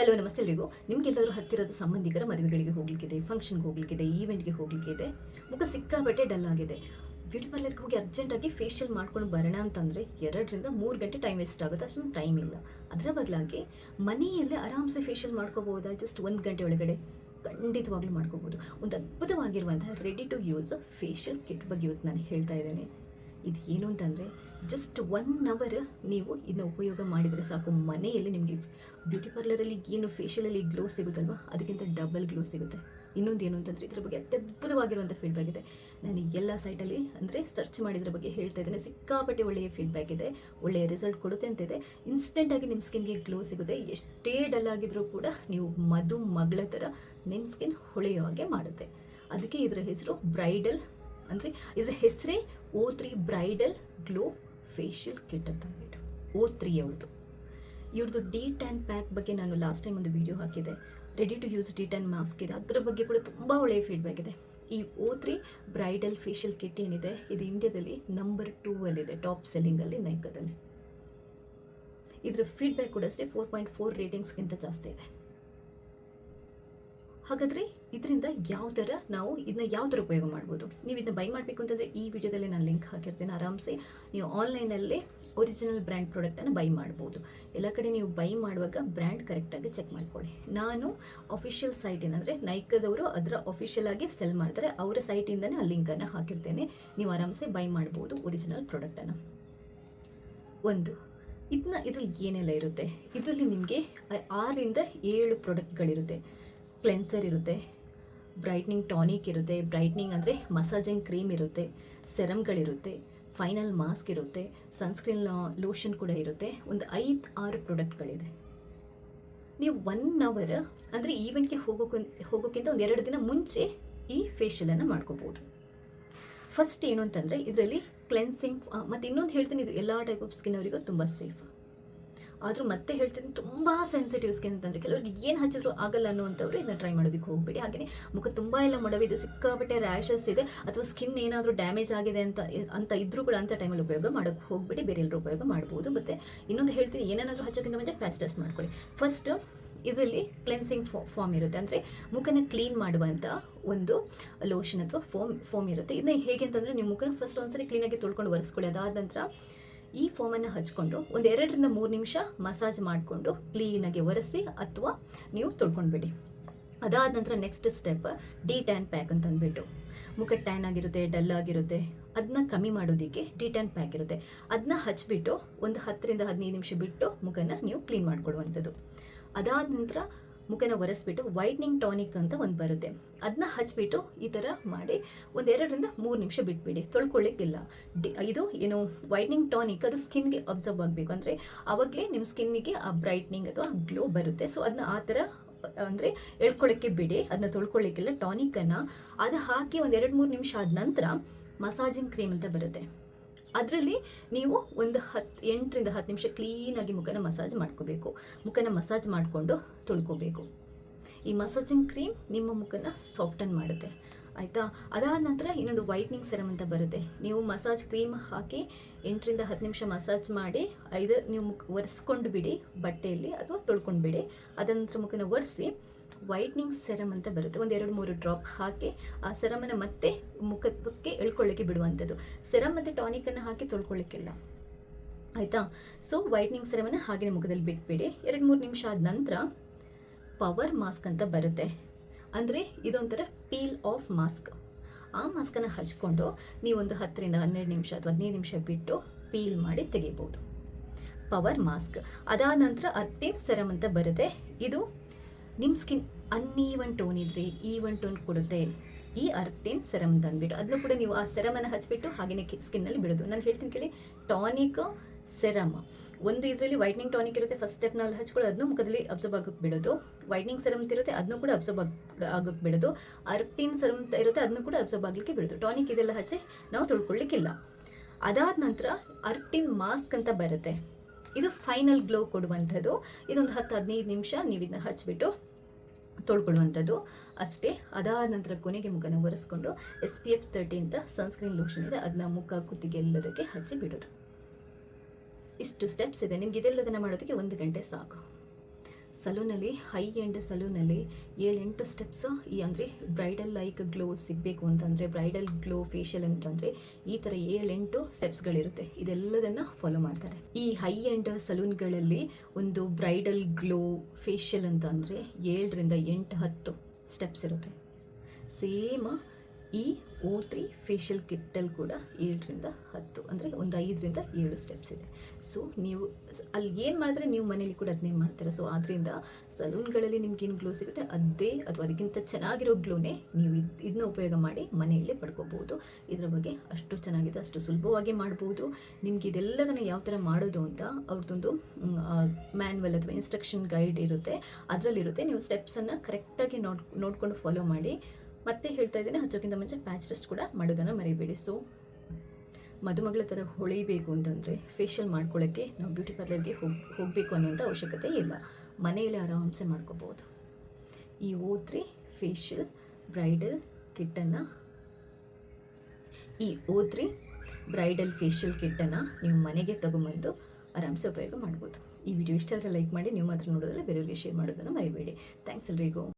Hello ನಮಸ್ತೆ ಎಲ್ರಿಗೂ. ನಿಮ್ಗೆಲ್ಲರೂ ಹತ್ತಿರದ ಸಂಬಂಧಿಕರ ಮದುವೆಗಳಿಗೆ ಹೋಗ್ಲಿಕ್ಕಿದೆ, ಫಂಕ್ಷನ್ಗೆ ಹೋಗ್ಲಿಕ್ಕಿದೆ, ಈವೆಂಟ್ಗೆ ಹೋಗ್ಲಿಕ್ಕಿದೆ, ಮುಖ ಸಿಕ್ಕಾಬಟ್ಟೆ ಡಲ್ ಆಗಿದೆ. ಬ್ಯೂಟಿ ಪಾರ್ಲರ್ಗೆ ಹೋಗಿ ಅರ್ಜೆಂಟಾಗಿ ಫೇಶಿಯಲ್ ಮಾಡ್ಕೊಂಡು ಬರೋಣ ಅಂತಂದರೆ 2ರಿಂದ 3 ಗಂಟೆ ಟೈಮ್ ವೇಸ್ಟ್ ಆಗುತ್ತೆ. ಅಷ್ಟೊಂದು ಟೈಮ್ ಇಲ್ಲ. ಅದರ ಬದಲಾಗಿ ಮನೆಯಲ್ಲೇ ಆರಾಮ್ಸೆ ಫೇಶಿಯಲ್ ಮಾಡ್ಕೋಬೋದಾ? ಜಸ್ಟ್ 1 ಗಂಟೆ ಒಳಗಡೆ ಖಂಡಿತವಾಗ್ಲೂ ಮಾಡ್ಕೋಬೋದು. ಒಂದು ಅದ್ಭುತವಾಗಿರುವಂತಹ ready to use facial kit ಬಗ್ಗೆ ಇವತ್ತು ನಾನು ಹೇಳ್ತಾ ಇದ್ದೇನೆ. ಇದು ಏನು ಅಂತಂದರೆ ಜಸ್ಟ್ 1 ಅವರ್ ನೀವು ಇದನ್ನ ಉಪಯೋಗ ಮಾಡಿದರೆ ಸಾಕು, ಮನೆಯಲ್ಲಿ ನಿಮಗೆ ಬ್ಯೂಟಿ ಪಾರ್ಲರಲ್ಲಿ ಏನು ಫೇಶಿಯಲಲ್ಲಿ ಗ್ಲೋ ಸಿಗುತ್ತಲ್ವ ಅದಕ್ಕಿಂತ ಡಬಲ್ ಗ್ಲೋ ಸಿಗುತ್ತೆ. ಇನ್ನೊಂದು ಏನು ಅಂತಂದರೆ ಇದರ ಬಗ್ಗೆ ಅತ್ಯದ್ಭುತವಾಗಿರುವಂಥ ಫೀಡ್ಬ್ಯಾಕ್ ಇದೆ. ನಾನು ಎಲ್ಲ ಸೈಟಲ್ಲಿ ಅಂದರೆ ಸರ್ಚ್ ಮಾಡಿದ್ರ ಬಗ್ಗೆ ಹೇಳ್ತಾ ಇದ್ದೇನೆ. ಸಿಕ್ಕಾಪಟ್ಟೆ ಒಳ್ಳೆಯ ಫೀಡ್ಬ್ಯಾಕ್ ಇದೆ, ಒಳ್ಳೆಯ ರಿಸಲ್ಟ್ ಕೊಡುತ್ತೆ ಅಂತಿದೆ. ಇನ್ಸ್ಟೆಂಟಾಗಿ ನಿಮ್ಮ ಸ್ಕಿನ್ಗೆ ಗ್ಲೋ ಸಿಗುತ್ತೆ. ಎಷ್ಟೇ ಡಲ್ ಆಗಿದ್ರೂ ಕೂಡ ನೀವು ಮಗಳ ಥರ ನಿಮ್ಮ ಸ್ಕಿನ್ ಹೊಳೆಯೋ ಹಾಗೆ ಮಾಡುತ್ತೆ. ಅದಕ್ಕೆ ಇದರ ಹೆಸರು ಬ್ರೈಡಲ್ ಅಂದರೆ ಇದರ ಹೆಸರೇ O3 bridal glow facial kit ಅಂತ ಅಂದ್ಬಿಟ್ಟು. O3 ಇವ್ರದ್ದು ಡಿ10 ಪ್ಯಾಕ್ ಬಗ್ಗೆ ನಾನು ಲಾಸ್ಟ್ ಟೈಮ್ ಒಂದು ವಿಡಿಯೋ ಹಾಕಿದೆ. ರೆಡಿ ಟು ಯೂಸ್ ಡಿ10 ಮಾಸ್ಕ್ ಇದೆ, ಅದರ ಬಗ್ಗೆ ಕೂಡ ತುಂಬ ಒಳ್ಳೆಯ ಫೀಡ್ಬ್ಯಾಕ್ ಇದೆ. ಈ O3 ಬ್ರೈಡಲ್ ಫೇಶಿಯಲ್ ಕಿಟ್ ಏನಿದೆ ಇದು ಇಂಡಿಯಾದಲ್ಲಿ ನಂಬರ್ 2 ಟಾಪ್ ಸೆಲ್ಲಿಂಗಲ್ಲಿ ನೈಕಾದಲ್ಲಿ. ಇದರ ಫೀಡ್ಬ್ಯಾಕ್ ಕೂಡ ಅಷ್ಟೇ 4.4 ರೇಟಿಂಗ್ಸ್ಗಿಂತ ಜಾಸ್ತಿ ಇದೆ. ಹಾಗಾದರೆ ಇದರಿಂದ ಇದನ್ನ ಯಾವ ಥರ ಉಪಯೋಗ ಮಾಡ್ಬೋದು? ನೀವು ಇದನ್ನ ಬೈ ಮಾಡಬೇಕು ಅಂತಂದರೆ ಈ ವಿಡಿಯೋದಲ್ಲಿ ನಾನು ಲಿಂಕ್ ಹಾಕಿರ್ತೇನೆ. ಆರಾಮ್ಸೆ ನೀವು ಆನ್ಲೈನಲ್ಲೇ ಒರಿಜಿನಲ್ ಬ್ರ್ಯಾಂಡ್ ಪ್ರಾಡಕ್ಟನ್ನು ಬೈ ಮಾಡ್ಬೋದು. ಎಲ್ಲ ಕಡೆ ನೀವು ಬೈ ಮಾಡುವಾಗ ಬ್ರ್ಯಾಂಡ್ ಕರೆಕ್ಟಾಗಿ ಚೆಕ್ ಮಾಡ್ಕೊಳ್ಳಿ. ನಾನು ಅಫಿಷಿಯಲ್ ಸೈಟಿನ ಅಂದರೆ ನೈಕಾದವರು ಅದರ ಅಫಿಷಿಯಲ್ ಆಗಿ ಸೆಲ್ ಮಾಡ್ತಾರೆ, ಅವರ ಸೈಟಿಂದನೇ ಆ ಲಿಂಕನ್ನು ಹಾಕಿರ್ತೇನೆ. ನೀವು ಆರಾಮ್ಸೆ ಬೈ ಮಾಡ್ಬೋದು ಒರಿಜಿನಲ್ ಪ್ರಾಡಕ್ಟನ್ನು. ಇದರಲ್ಲಿ ಏನೆಲ್ಲ ಇರುತ್ತೆ? ಇದರಲ್ಲಿ ನಿಮಗೆ 6ರಿಂದ 7 ಪ್ರಾಡಕ್ಟ್ಗಳಿರುತ್ತೆ. ಕ್ಲೆನ್ಸರ್ ಇರುತ್ತೆ, ಬ್ರೈಟ್ನಿಂಗ್ ಟಾನಿಕ್ ಇರುತ್ತೆ, ಬ್ರೈಟ್ನಿಂಗ್ ಅಂದರೆ ಮಸಾಜಿಂಗ್ ಕ್ರೀಮ್ ಇರುತ್ತೆ, ಸೆರಮ್ಗಳಿರುತ್ತೆ, ಫೈನಲ್ ಮಾಸ್ಕ್ ಇರುತ್ತೆ, ಸನ್ಸ್ಕ್ರೀನ್ ಲೋಷನ್ ಕೂಡ ಇರುತ್ತೆ. ಒಂದು 5-6 ಪ್ರಾಡಕ್ಟ್ಗಳಿದೆ. ನೀವು 1 ಅವರ್ ಅಂದರೆ ಈವೆಂಟ್ಗೆ ಹೋಗೋಕ್ಕಿಂತ ಒಂದು 2 ದಿನ ಮುಂಚೆ ಈ ಫೇಶಿಯಲನ್ನು ಮಾಡ್ಕೋಬೋದು. ಫಸ್ಟ್ ಏನು ಅಂತಂದರೆ ಇದರಲ್ಲಿ ಕ್ಲೆನ್ಸಿಂಗ್ ಮತ್ತು ಇನ್ನೊಂದು ಹೇಳ್ತೀನಿ, ಇದು ಎಲ್ಲ ಟೈಪ್ ಆಫ್ ಸ್ಕಿನ್ ಅವರಿಗೂ ತುಂಬ ಸೇಫ್. ಆದರೂ ಮತ್ತೆ ಹೇಳ್ತೀನಿ, ತುಂಬ ಸೆನ್ಸಿಟಿವ್ ಸ್ಕಿನ್ ಅಂತಂದರೆ ಕೆಲವರಿಗೆ ಏನು ಹಚ್ಚಿದ್ರು ಆಗಲ್ಲ ಅನ್ನೋವಂಥವ್ರು ಇದನ್ನ ಟ್ರೈ ಮಾಡೋದಕ್ಕೆ ಹೋಗಬೇಡಿ. ಹಾಗೆಯೇ ಮುಖ ತುಂಬ ಎಲ್ಲ ಮೊಡವಿದೆ, ಸಿಕ್ಕಾಪಟ್ಟೆ ರ್ಯಾಷಸ್ ಇದೆ, ಅಥವಾ ಸ್ಕಿನ್ ಏನಾದರೂ ಡ್ಯಾಮೇಜ್ ಆಗಿದೆ ಅಂತ ಇದ್ರೂ ಕೂಡ ಅಂಥ ಟೈಮಲ್ಲಿ ಉಪಯೋಗ ಮಾಡೋಕ್ಕೆ ಹೋಗಬೇಡಿ. ಬೇರೆ ಎಲ್ಲರೂ ಉಪಯೋಗ ಮಾಡ್ಬೋದು. ಮತ್ತು ಇನ್ನೊಂದು ಹೇಳ್ತೀನಿ, ಏನೇನಾದರೂ ಹಚ್ಚೋಕ್ಕಿಂತ ಮುಂಚೆ ಫಾಸ್ಟ್ ಟೆಸ್ಟ್ ಮಾಡ್ಕೊಳ್ಳಿ. ಫಸ್ಟ್ ಇದರಲ್ಲಿ ಕ್ಲೆನ್ಸಿಂಗ್ ಫಾರ್ಮ್ ಇರುತ್ತೆ, ಅಂದರೆ ಮುಖನ ಕ್ಲೀನ್ ಮಾಡುವಂಥ ಒಂದು ಲೋಷನ್ ಅಥವಾ ಫೋಮ್ ಇರುತ್ತೆ. ಇದನ್ನ ಹೇಗೆ ಅಂತಂದರೆ ನೀವು ಮುಖನ ಫಸ್ಟ್ ಒಂದ್ಸರಿ ಕ್ಲೀನಾಗಿ ತೊಳ್ಕೊಂಡು ಒರೆಸ್ಕೊಳ್ಳಿ. ಅದಾದ ನಂತರ ಈ ಫೋಮನ್ನು ಹಚ್ಕೊಂಡು ಒಂದು 2ರಿಂದ 3 ನಿಮಿಷ ಮಸಾಜ್ ಮಾಡಿಕೊಂಡು ಕ್ಲೀನಾಗಿ ಒರೆಸಿ ಅಥವಾ ನೀವು ತೊಳ್ಕೊಂಡ್ಬಿಡಿ. ಅದಾದ ನಂತರ ನೆಕ್ಸ್ಟ್ ಸ್ಟೆಪ್ ಡಿ10 ಪ್ಯಾಕ್ ಅಂತ ಅಂದ್ಬಿಟ್ಟು, ಮುಖ ಟ್ಯಾನ್ ಆಗಿರುತ್ತೆ, ಡಲ್ ಆಗಿರುತ್ತೆ, ಅದನ್ನ ಕಮ್ಮಿ ಮಾಡೋದಕ್ಕೆ ಡಿ10 ಪ್ಯಾಕ್ ಇರುತ್ತೆ. ಅದನ್ನ ಹಚ್ಬಿಟ್ಟು ಒಂದು 10ರಿಂದ 15 ನಿಮಿಷ ಬಿಟ್ಟು ಮುಖನ ನೀವು ಕ್ಲೀನ್ ಮಾಡ್ಕೊಡುವಂಥದ್ದು. ಅದಾದ ನಂತರ ಮುಖನ ಒರೆಸ್ಬಿಟ್ಟು ವೈಟ್ನಿಂಗ್ ಟಾನಿಕ್ ಅಂತ ಒಂದು ಬರುತ್ತೆ, ಅದನ್ನ ಹಚ್ಬಿಟ್ಟು ಈ ಥರ ಮಾಡಿ ಒಂದು 2ರಿಂದ 3 ನಿಮಿಷ ಬಿಟ್ಬಿಡಿ. ತೊಳ್ಕೊಳ್ಳಿಕ್ಕಿಲ್ಲ. ಇದು ಏನು ವೈಟ್ನಿಂಗ್ ಟಾನಿಕ್ ಅದು ಸ್ಕಿನ್ಗೆ ಅಬ್ಸರ್ವ್ ಆಗಬೇಕು, ಅಂದರೆ ಆವಾಗಲೇ ನಿಮ್ಮ ಸ್ಕಿನ್ನಿಗೆ ಆ ಬ್ರೈಟ್ನಿಂಗ್ ಅಥವಾ ಗ್ಲೋ ಬರುತ್ತೆ. ಸೊ ಅದನ್ನ ಆ ಥರ ಅಂದರೆ ಎಳ್ಕೊಳ್ಳೋಕ್ಕೆ ಬಿಡಿ, ಅದನ್ನ ತೊಳ್ಕೊಳ್ಳಿಕ್ಕಿಲ್ಲ. ಟಾನಿಕನ್ನು ಅದು ಹಾಕಿ ಒಂದು 2-3 ನಿಮಿಷ ಆದ ನಂತರ ಮಸಾಜಿಂಗ್ ಕ್ರೀಮ್ ಅಂತ ಬರುತ್ತೆ, ಅದರಲ್ಲಿ ನೀವು ಒಂದು 8ರಿಂದ 10 ನಿಮಿಷ ಕ್ಲೀನಾಗಿ ಮುಖನ ಮಸಾಜ್ ಮಾಡ್ಕೋಬೇಕು. ಮುಖನ ಮಸಾಜ್ ಮಾಡಿಕೊಂಡು ತೊಳ್ಕೋಬೇಕು. ಈ ಮಸಾಜಿಂಗ್ ಕ್ರೀಮ್ ನಿಮ್ಮ ಮುಖನ ಸಾಫ್ಟನ್ ಮಾಡುತ್ತೆ, ಆಯಿತಾ? ಅದಾದ ನಂತರ ಇನ್ನೊಂದು ವೈಟ್ನಿಂಗ್ ಸೆರಮ್ ಅಂತ ಬರುತ್ತೆ. ನೀವು ಮಸಾಜ್ ಕ್ರೀಮ್ ಹಾಕಿ 8ರಿಂದ 10 ನಿಮಿಷ ಮಸಾಜ್ ಮಾಡಿ ನೀವು ಮುಖ ಒರೆಸ್ಕೊಂಡು ಬಿಡಿ ಬಟ್ಟೆಯಲ್ಲಿ ಅಥವಾ ತೊಳ್ಕೊಂಡು ಬಿಡಿ. ಅದಾದ ನಂತರ ಮುಖನ ಒರೆಸಿ ವೈಟ್ನಿಂಗ್ ಸೆರಮ್ ಅಂತ ಬರುತ್ತೆ, ಒಂದು 2-3 ಡ್ರಾಪ್ ಹಾಕಿ ಆ ಸೆರಮನ್ನು ಮತ್ತೆ ಮುಖಕ್ಕೆ ಎಳ್ಕೊಳ್ಳಿಕ್ಕೆ ಬಿಡುವಂಥದ್ದು. ಸೆರಮ್ ಮತ್ತು ಟಾನಿಕನ್ನು ಹಾಕಿ ತೊಳ್ಕೊಳ್ಳಿಕ್ಕಿಲ್ಲ, ಆಯಿತಾ? ಸೊ ವೈಟ್ನಿಂಗ್ ಸೆರಮನ್ನು ಹಾಗೆಯೇ ಮುಖದಲ್ಲಿ ಬಿಟ್ಬಿಡಿ. 2-3 ನಿಮಿಷ ಆದ ನಂತರ ಪವರ್ ಮಾಸ್ಕ್ ಅಂತ ಬರುತ್ತೆ, ಅಂದರೆ ಇದೊಂಥರ ಪೀಲ್ ಆಫ್ ಮಾಸ್ಕ್. ಆ ಮಾಸ್ಕನ್ನು ಹಚ್ಕೊಂಡು ನೀವೊಂದು 10ರಿಂದ 12 ನಿಮಿಷ ಅಥವಾ 15 ನಿಮಿಷ ಬಿಟ್ಟು ಪೀಲ್ ಮಾಡಿ ತೆಗಿಬೋದು, ಪವರ್ ಮಾಸ್ಕ್. ಅದಾದ ನಂತರ ಅರ್ಟಿನ್ ಸೆರಮ್ ಅಂತ ಬರುತ್ತೆ. ಇದು ನಿಮ್ಮ ಸ್ಕಿನ್ ಅನ್ಈವನ್ ಟೋನ್ ಇದ್ದರೆ ಈವನ್ ಟೋನ್ ಕೊಡುತ್ತೆ. ಈ ಅರ್ಟಿನ್ ಸೆರಮ್ ಅಂತ ಅಂದ್ಬಿಟ್ಟು ಅದನ್ನು ಕೂಡ ನೀವು ಆ ಸೆರಮನ್ನು ಹಚ್ಬಿಟ್ಟು ಹಾಗೆಯೇ ಸ್ಕಿನ್ನಲ್ಲಿ ಬಿಡೋದು. ನಾನು ಹೇಳ್ತೀನಿ ಕೇಳಿ, ಟಾನಿಕ್ ಸೆರಮ್ ಒಂದು ಇದರಲ್ಲಿ ವೈಟ್ನಿಂಗ್ ಟಾನಿಕ್ ಇರುತ್ತೆ, ಫಸ್ಟ್ ಸ್ಟೆಪ್ನಲ್ಲಿ ಹಚ್ಕೊಳ್ಳೋದು, ಅದನ್ನು ಮುಖದಲ್ಲಿ ಅಬ್ಸರ್ವ್ ಆಗೋಕ್ಕೆ ಬಿಡೋದು. ವೈಟ್ನಿಂಗ್ ಸೆರಮ್ ಇರುತ್ತೆ, ಅದನ್ನು ಕೂಡ ಅಬ್ಸರ್ವ್ ಆಗೋಕ್ಕೆ ಬಿಡೋದು. ಅರ್ಟಿನ್ ಸೆರಮ್ ಇರುತ್ತೆ, ಅದನ್ನು ಕೂಡ ಅಬ್ಸರ್ವ್ ಆಗಲಿಕ್ಕೆ ಬಿಡೋದು. ಟಾನಿಕ್ ಇದೆಲ್ಲ ಹಚ್ಚಿ ನಾವು ತೊಳ್ಕೊಳ್ಳಿಕ್ಕಿಲ್ಲ. ಅದಾದ ನಂತರ ಅರ್ಟಿನ್ ಮಾಸ್ಕ್ ಅಂತ ಬರುತ್ತೆ, ಇದು ಫೈನಲ್ ಗ್ಲೋ ಕೊಡುವಂಥದ್ದು. ಇದೊಂದು 10-15 ನಿಮಿಷ ನೀವು ಇದನ್ನ ಹಚ್ಬಿಟ್ಟು ತೊಳ್ಕೊಳ್ಳುವಂಥದ್ದು ಅಷ್ಟೇ. ಅದಾದ ನಂತರ ಕೊನೆಗೆ ಮುಖನ ಒರೆಸ್ಕೊಂಡು SPF 30 ಅಂತ ಸನ್ಸ್ಕ್ರೀನ್ ಲೋಷನ್ ಇದೆ, ಅದನ್ನ ಮುಖ ಕುತ್ತಿಗೆ ಎಲ್ಲದಕ್ಕೆ ಹಚ್ಚಿ ಬಿಡೋದು. ಇಷ್ಟು ಸ್ಟೆಪ್ಸ್ ಇದೆ. ನಿಮ್ಗೆ ಇದೆಲ್ಲದನ್ನು ಮಾಡೋದಕ್ಕೆ 1 ಗಂಟೆ ಸಾಕು. ಸಲೂನಲ್ಲಿ ಹೈ ಎಂಡ್ ಸಲೂನಲ್ಲಿ 7-8 ಸ್ಟೆಪ್ಸ್ ಅಂದರೆ ಬ್ರೈಡಲ್ ಲೈಕ್ ಗ್ಲೋ ಸಿಗಬೇಕು ಅಂತಂದರೆ, ಬ್ರೈಡಲ್ ಗ್ಲೋ ಫೇಶಿಯಲ್ ಅಂತಂದರೆ ಈ ಥರ 7-8 ಸ್ಟೆಪ್ಸ್ಗಳಿರುತ್ತೆ. ಇದೆಲ್ಲದನ್ನು ಫಾಲೋ ಮಾಡ್ತಾರೆ. ಈ ಹೈ ಎಂಡ್ ಸಲೂನ್ಗಳಲ್ಲಿ ಒಂದು ಬ್ರೈಡಲ್ ಗ್ಲೋ ಫೇಶಿಯಲ್ ಅಂತ ಅಂದರೆ 7ರಿಂದ 8-10 ಸ್ಟೆಪ್ಸ್ ಇರುತ್ತೆ. ಸೇಮ್ ಈ O3 ಫೇಶಿಯಲ್ ಕಿಟ್ಟಲ್ಲಿ ಕೂಡ 7ರಿಂದ 10 ಅಂದರೆ ಒಂದು 5ರಿಂದ 7 ಸ್ಟೆಪ್ಸ್ ಇದೆ. ಸೊ ನೀವು ಅಲ್ಲಿ ಏನು ಮಾಡಿದ್ರೆ ನೀವು ಮನೇಲಿ ಕೂಡ ಅದನ್ನೇ ಮಾಡ್ತೀರಾ. ಸೊ ಆದ್ದರಿಂದ ಸಲೂನ್ಗಳಲ್ಲಿ ನಿಮ್ಗೇನು ಗ್ಲೋ ಸಿಗುತ್ತೆ ಅದೇ ಅಥವಾ ಅದಕ್ಕಿಂತ ಚೆನ್ನಾಗಿರೋ ಗ್ಲೋನೇ ನೀವು ಇದನ್ನ ಉಪಯೋಗ ಮಾಡಿ ಮನೆಯಲ್ಲೇ ಪಡ್ಕೋಬೋದು. ಇದರ ಬಗ್ಗೆ ಅಷ್ಟು ಚೆನ್ನಾಗಿದೆ, ಅಷ್ಟು ಸುಲಭವಾಗಿ ಮಾಡ್ಬೋದು. ನಿಮ್ಗೆ ಇದೆಲ್ಲದನ್ನು ಯಾವ ಥರ ಮಾಡೋದು ಅಂತ ಅವ್ರದ್ದೊಂದು ಮ್ಯಾನ್ಯಲ್ ಅಥವಾ ಇನ್ಸ್ಟ್ರಕ್ಷನ್ ಗೈಡ್ ಇರುತ್ತೆ, ಅದರಲ್ಲಿರುತ್ತೆ. ನೀವು ಸ್ಟೆಪ್ಸನ್ನು ಕರೆಕ್ಟಾಗಿ ನೋಡ್ಕೊಂಡು ಫಾಲೋ ಮಾಡಿ. ಮತ್ತೆ ಹೇಳ್ತಾ ಇದ್ದೇನೆ, ಹಚ್ಚೋಕ್ಕಿಂತ ಮುಂಚೆ ಪ್ಯಾಚ್ ಟೆಸ್ಟ್ ಕೂಡ ಮಾಡೋದನ್ನು ಮರಿಬೇಡಿ. ಸೊ ಮದುಮಗಳ ಥರ ಹೊಳಿಬೇಕು ಅಂತಂದರೆ ಫೇಶಿಯಲ್ ಮಾಡ್ಕೊಳ್ಳೋಕ್ಕೆ ನಾವು ಬ್ಯೂಟಿ ಪಾರ್ಲರ್ಗೆ ಹೋಗಬೇಕು ಅನ್ನೋಂಥ ಅವಶ್ಯಕತೆ ಇಲ್ಲ, ಮನೆಯಲ್ಲೇ ಆರಾಮ್ಸೆ ಮಾಡ್ಕೋಬೋದು. ಈ O3 ಫೇಶಿಯಲ್ ಬ್ರೈಡಲ್ ಕಿಟ್ಟನ್ನು ನೀವು ಮನೆಗೆ ತೊಗೊಂಬಂದು ಆರಾಮ್ಸೆ ಉಪಯೋಗ ಮಾಡ್ಬೋದು. ಈ ವಿಡಿಯೋ ಇಷ್ಟ ಆದರೆ ಲೈಕ್ ಮಾಡಿ, ನೀವು ಮಾತ್ರ ನೋಡೋದಲ್ಲ ಬೇರೆಯವ್ರಿಗೆ ಶೇರ್ ಮಾಡೋದನ್ನು ಮರಿಬೇಡಿ. ಥ್ಯಾಂಕ್ಸ್ ಎಲ್ರಿಗೂ.